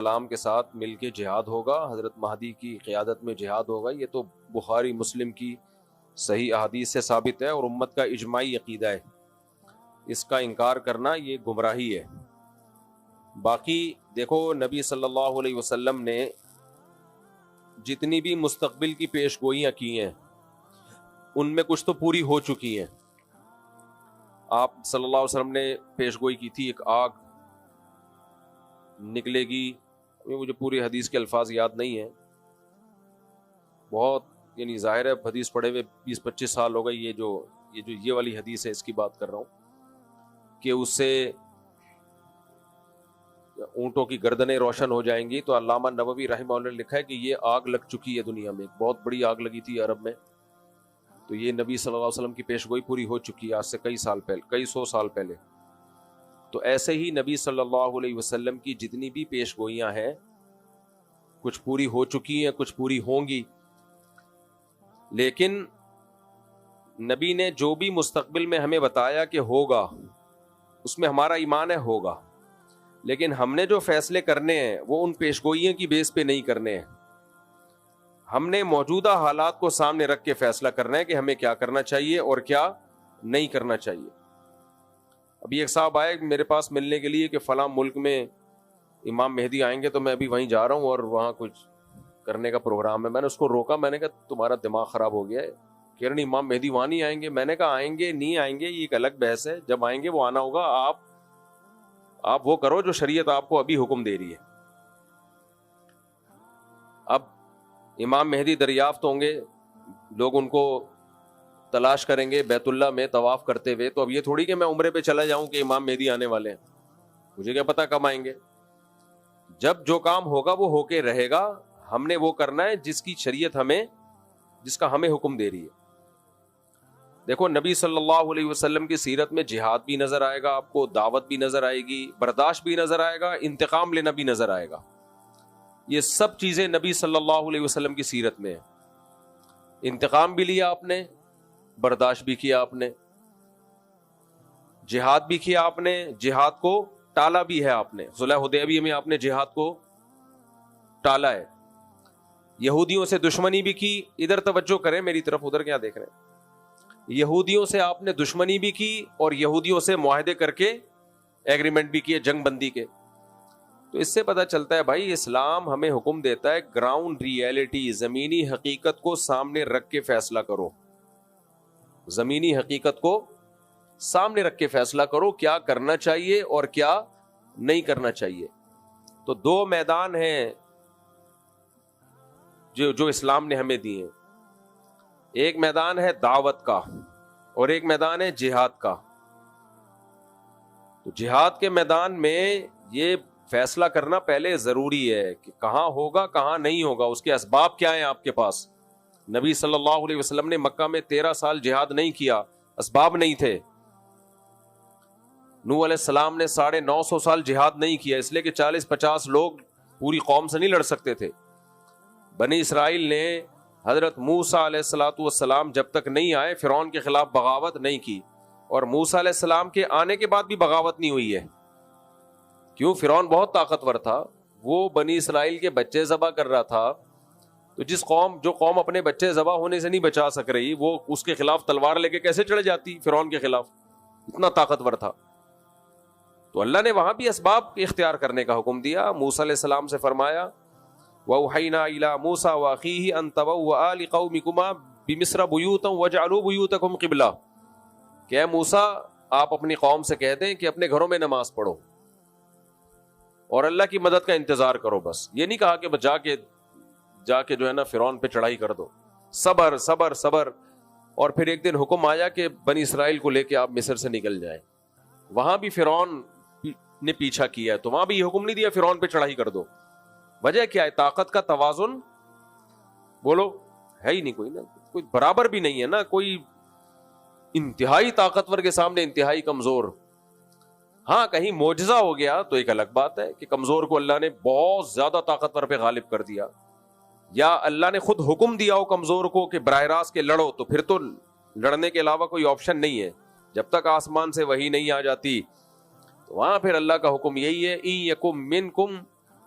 السلام کے ساتھ مل کے جہاد ہوگا، حضرت مہدی کی قیادت میں جہاد ہوگا. یہ تو بخاری مسلم کی صحیح احادیث سے ثابت ہے اور امت کا اجماعی عقیدہ ہے. اس کا انکار کرنا یہ گمراہی ہے. باقی دیکھو نبی صلی اللہ علیہ وسلم نے جتنی بھی مستقبل کی پیش گوئیاں کی ہیں ان میں کچھ تو پوری ہو چکی ہیں. آپ صلی اللہ علیہ وسلم نے پیش گوئی کی تھی ایک آگ نکلے گی. مجھے پوری حدیث کے الفاظ یاد نہیں ہیں، بہت یعنی ظاہر ہے حدیث پڑھے ہوئے 20-25 سال ہو گئے. یہ والی حدیث ہے، اس کی بات کر رہا ہوں کہ اس سے اونٹوں کی گردنیں روشن ہو جائیں گی. تو علامہ نووی رحمہ اللہ نے لکھا ہے کہ یہ آگ لگ چکی ہے دنیا میں، ایک بہت بڑی آگ لگی تھی عرب میں. تو یہ نبی صلی اللہ علیہ وسلم کی پیش گوئی پوری ہو چکی ہے آج سے کئی سو سال پہلے. تو ایسے ہی نبی صلی اللہ علیہ وسلم کی جتنی بھی پیش گوئیاں ہیں کچھ پوری ہو چکی ہیں، کچھ پوری ہوں گی. لیکن نبی نے جو بھی مستقبل میں ہمیں بتایا کہ ہوگا اس میں ہمارا ایمان ہے ہوگا، لیکن ہم نے جو فیصلے کرنے ہیں وہ ان پیشگوئیوں کی بیس پہ نہیں کرنے ہیں. ہم نے موجودہ حالات کو سامنے رکھ کے فیصلہ کرنا ہے کہ ہمیں کیا کرنا چاہیے اور کیا نہیں کرنا چاہیے. ابھی ایک صاحب آئے میرے پاس ملنے کے لیے کہ فلاں ملک میں امام مہدی آئیں گے، تو میں ابھی وہیں جا رہا ہوں اور وہاں کچھ کرنے کا پروگرام ہے. میں نے اس کو روکا، میں نے کہا تمہارا دماغ خراب ہو گیا ہے، کہہ رہے امام مہدی وہاں نہیں آئیں گے. میں نے کہا آئیں گے نہیں آئیں گے یہ ایک الگ بحث ہے، جب آئیں گے وہ آنا ہوگا. آپ وہ کرو جو شریعت آپ کو ابھی حکم دے رہی ہے. اب امام مہدی دریافت ہوں گے، لوگ ان کو تلاش کریں گے بیت اللہ میں طواف کرتے ہوئے. تو اب یہ تھوڑی کہ میں عمرے پہ چلا جاؤں کہ امام مہدی آنے والے ہیں، مجھے کیا پتا کب آئیں گے. جب جو کام ہوگا وہ ہو کے رہے گا. ہم نے وہ کرنا ہے جس کی شریعت جس کا ہمیں حکم دے رہی ہے. دیکھو نبی صلی اللہ علیہ وسلم کی سیرت میں جہاد بھی نظر آئے گا آپ کو، دعوت بھی نظر آئے گی، برداشت بھی نظر آئے گا، انتقام لینا بھی نظر آئے گا. یہ سب چیزیں نبی صلی اللہ علیہ وسلم کی سیرت میں ہیں. انتقام بھی لیا آپ نے، برداشت بھی کیا آپ نے، جہاد بھی کیا آپ نے، جہاد کو ٹالا بھی ہے آپ نے. صلح حدیبیہ میں آپ نے جہاد کو ٹالا ہے. یہودیوں سے دشمنی بھی کی. ادھر توجہ کریں میری طرف، ادھر کیا دیکھ رہے ہیں. یہودیوں سے آپ نے دشمنی بھی کی اور یہودیوں سے معاہدے کر کے ایگریمنٹ بھی کیے جنگ بندی کے. تو اس سے پتہ چلتا ہے بھائی اسلام ہمیں حکم دیتا ہے گراؤنڈ ریئلٹی، زمینی حقیقت کو سامنے رکھ کے فیصلہ کرو. زمینی حقیقت کو سامنے رکھ کے فیصلہ کرو کیا کرنا چاہیے اور کیا نہیں کرنا چاہیے. تو دو میدان ہیں جو اسلام نے ہمیں دی ہیں. ایک میدان ہے دعوت کا اور ایک میدان ہے جہاد کا. تو جہاد کے میدان میں یہ فیصلہ کرنا پہلے ضروری ہے کہ کہاں ہوگا کہاں نہیں ہوگا، اس کے اسباب کیا ہیں آپ کے پاس. نبی صلی اللہ علیہ وسلم نے مکہ میں 13 سال جہاد نہیں کیا، اسباب نہیں تھے. نوح علیہ السلام نے 950 سال جہاد نہیں کیا، اس لیے کہ 40-50 لوگ پوری قوم سے نہیں لڑ سکتے تھے. بنی اسرائیل نے حضرت موسیٰ علیہ السلام جب تک نہیں آئے فرعون کے خلاف بغاوت نہیں کی، اور موسیٰ علیہ السلام کے آنے کے بعد بھی بغاوت نہیں ہوئی ہے. کیوں؟ فرعون بہت طاقتور تھا، وہ بنی اسرائیل کے بچے ذبح کر رہا تھا. تو جو قوم اپنے بچے ذبح ہونے سے نہیں بچا سک رہی، وہ اس کے خلاف تلوار لے کے کیسے چڑھ جاتی فرعون کے خلاف؟ اتنا طاقتور تھا. تو اللہ نے وہاں بھی اسباب اختیار کرنے کا حکم دیا. موسیٰ علیہ السلام سے فرمایا وَأَوْحَيْنَا إِلَىٰ مُوسَىٰ وَأَخِيهِ أَن تَبَوَّآ لِقَوْمِكُمَا بِمِصْرَ بُيُوتًا وَاجْعَلُوا بُيُوتَكُمْ قِبْلَةً کہ اے موسیٰ آپ اپنی قوم سے کہہ دیں کہ اپنے گھروں میں نماز پڑھو اور اللہ کی مدد کا انتظار کرو. بس یہ نہیں کہا کہ جا کے جو ہے نا فرعون پہ چڑھائی کر دو. صبر صبر صبر. اور پھر ایک دن حکم آیا کہ بنی اسرائیل کو لے کے آپ مصر سے نکل جائیں. وہاں بھی فرعون نے پیچھا کیا ہے، تو وہاں بھی یہ حکم نہیں دیا فرعون پہ چڑھائی کر دو. وجہ کیا ہے؟ طاقت کا توازن بولو ہے ہی نہیں، کوئی برابر بھی نہیں ہے نا. کوئی انتہائی طاقتور کے سامنے انتہائی کمزور. ہاں کہیں معجزہ ہو گیا تو ایک الگ بات ہے کہ کمزور کو اللہ نے بہت زیادہ طاقتور پہ غالب کر دیا، یا اللہ نے خود حکم دیا ہو کمزور کو کہ براہ راست کے لڑو. تو پھر تو لڑنے کے علاوہ کوئی آپشن نہیں ہے. جب تک آسمان سے وحی نہیں آ جاتی تو وہاں پھر اللہ کا حکم یہی ہے اِن یکم منکم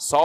100